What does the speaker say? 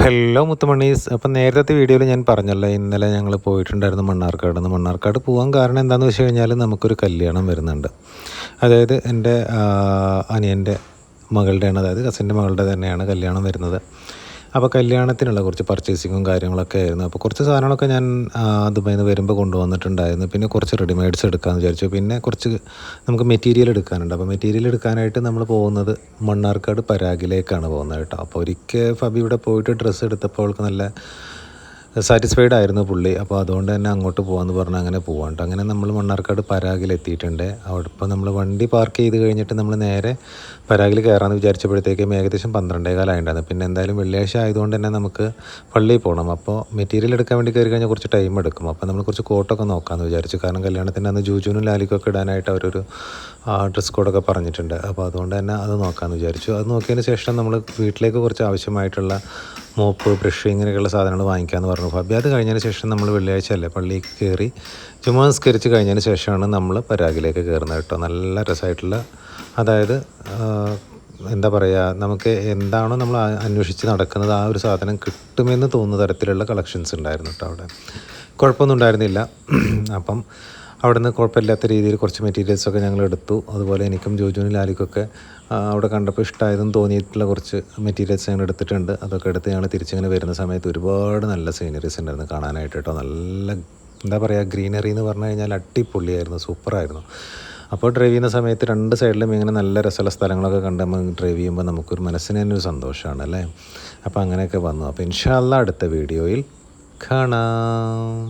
Hello മുത്തുമണീസ്. അപ്പം നേരത്തെ വീഡിയോയിൽ ഞാൻ പറഞ്ഞല്ലോ, ഇന്നലെ ഞങ്ങൾ പോയിട്ടുണ്ടായിരുന്നു മണ്ണാർക്കാട് നിന്ന്. മണ്ണാർക്കാട് പോകാൻ കാരണം എന്താണെന്ന് വെച്ച് കഴിഞ്ഞാൽ നമുക്കൊരു കല്യാണം വരുന്നുണ്ട്. അതായത് എൻ്റെ അനിയൻ്റെ മകളുടെയാണ്, അതായത് കസിൻ്റെ മകളുടെ തന്നെയാണ് കല്യാണം വരുന്നത്. അപ്പോൾ കല്യാണത്തിനുള്ള കുറച്ച് പർച്ചേസിങ്ങും കാര്യങ്ങളൊക്കെ ആയിരുന്നു. അപ്പോൾ കുറച്ച് സാധനങ്ങളൊക്കെ ഞാൻ ദുബായിൽ നിന്ന് വരുമ്പോൾ കൊണ്ടുവന്നിട്ടുണ്ടായിരുന്നു. പിന്നെ കുറച്ച് റെഡിമെയ്ഡ്സ് എടുക്കാമെന്ന് വിചാരിച്ചു. പിന്നെ കുറച്ച് നമുക്ക് മെറ്റീരിയൽ എടുക്കാനുണ്ട്. അപ്പോൾ മെറ്റീരിയൽ എടുക്കാനായിട്ട് നമ്മൾ പോകുന്നത് മണ്ണാർക്കാട് പരാഗിലേക്കാണ് പോകുന്നത് കേട്ടോ. അപ്പോൾ ഒരിക്കൽ ഫബി ഇവിടെ പോയിട്ട് ഡ്രസ്സ് എടുത്തപ്പോൾ അവൾക്ക് നല്ല സാറ്റിസ്ഫൈഡ് ആയിരുന്നു പുള്ളി. അപ്പോൾ അതുകൊണ്ട് തന്നെ അങ്ങോട്ട് പോകാമെന്ന് പറഞ്ഞ് അങ്ങനെ പോകാണ്ട് അങ്ങനെ നമ്മൾ മണ്ണാർക്കാട് പരാഗിൽ എത്തിയിട്ടുണ്ട്. അവിടെ ഇപ്പോൾ നമ്മൾ വണ്ടി പാർക്ക് ചെയ്ത് കഴിഞ്ഞിട്ട് നമ്മൾ നേരെ പരാഗിൽ കയറാമെന്ന് വിചാരിച്ചപ്പോഴത്തേക്കും ഏകദേശം 12:15 ആയിട്ടുണ്ടായിരുന്നു. പിന്നെ എന്തായാലും വെള്ളിയാഴ്ച ആയതുകൊണ്ട് തന്നെ നമുക്ക് പള്ളിയിൽ പോകണം. അപ്പോൾ മെറ്റീരിയൽ എടുക്കാൻ വേണ്ടി കയറി കഴിഞ്ഞാൽ കുറച്ച് ടൈം എടുക്കും. അപ്പോൾ നമ്മൾ കുറച്ച് കോട്ടൊക്കെ നോക്കാമെന്ന് വിചാരിച്ചു. കാരണം കല്യാണത്തിൻ്റെ അന്ന് ജൂജുനും ലാലിക്കൊക്കെ ഇടാനായിട്ട് അവരൊരു ഡ്രസ് കോഡൊക്കെ പറഞ്ഞിട്ടുണ്ട്. അപ്പോൾ അതുകൊണ്ട് തന്നെ അത് നോക്കാമെന്ന് വിചാരിച്ചു. അത് നോക്കിയതിന് ശേഷം നമ്മൾ വീട്ടിലേക്ക് കുറച്ച് ആവശ്യമായിട്ടുള്ള മോപ്പ്, ബ്രഷ്, ഇങ്ങനെയൊക്കെയുള്ള സാധനങ്ങൾ വാങ്ങിക്കാമെന്ന് പറഞ്ഞു ഫബി. അത് കഴിഞ്ഞതിന് ശേഷം നമ്മൾ വെള്ളിയാഴ്ച അല്ലേ പള്ളിക്ക് കയറി ചുമ്മാ നിസ്കരിച്ച് കഴിഞ്ഞതിന് ശേഷമാണ് നമ്മൾ പരാഗിലേക്ക് കയറുന്നത് കേട്ടോ. നല്ല രസമായിട്ടുള്ള, അതായത് എന്താ പറയുക, നമുക്ക് എന്താണോ നമ്മൾ അന്വേഷിച്ച് നടക്കുന്നത് ആ ഒരു സാധനം കിട്ടുമെന്ന് തോന്നുന്ന തരത്തിലുള്ള കളക്ഷൻസ് ഉണ്ടായിരുന്നു കേട്ടോ. അവിടെ കുഴപ്പമൊന്നും ഉണ്ടായിരുന്നില്ല. അപ്പം അവിടെ നിന്ന് കുഴപ്പമില്ലാത്ത രീതിയിൽ കുറച്ച് മെറ്റീരിയൽസൊക്കെ ഞങ്ങൾ എടുത്തു. അതുപോലെ എനിക്കും ജോജുവിനും ലാലിക്കൊക്കെ അവിടെ കണ്ടപ്പോൾ ഇഷ്ടമായതെന്ന് തോന്നിയിട്ടുള്ള കുറച്ച് മെറ്റീരിയൽസ് ഞങ്ങൾ എടുത്തിട്ടുണ്ട്. അതൊക്കെ എടുത്ത് ഞങ്ങൾ തിരിച്ചിങ്ങനെ വരുന്ന സമയത്ത് ഒരുപാട് നല്ല സീനറീസ് ഉണ്ടായിരുന്നു കാണാനായിട്ട് കേട്ടോ. നല്ല എന്താ പറയുക, ഗ്രീനറി എന്ന് പറഞ്ഞു കഴിഞ്ഞാൽ അടിപൊളിയായിരുന്നു, സൂപ്പറായിരുന്നു. അപ്പോൾ ഡ്രൈവ് ചെയ്യുന്ന സമയത്ത് രണ്ട് സൈഡിലും ഇങ്ങനെ നല്ല രസമുള്ള സ്ഥലങ്ങളൊക്കെ കണ്ട് നമ്മൾ ഡ്രൈവ് ചെയ്യുമ്പോൾ നമുക്കൊരു മനസ്സിന് തന്നെ ഒരു സന്തോഷമാണ് അല്ലേ. അപ്പോൾ അങ്ങനെയൊക്കെ വന്നു. അപ്പോൾ ഇൻഷാ അല്ലാഹ് അടുത്ത വീഡിയോയിൽ കാണാം.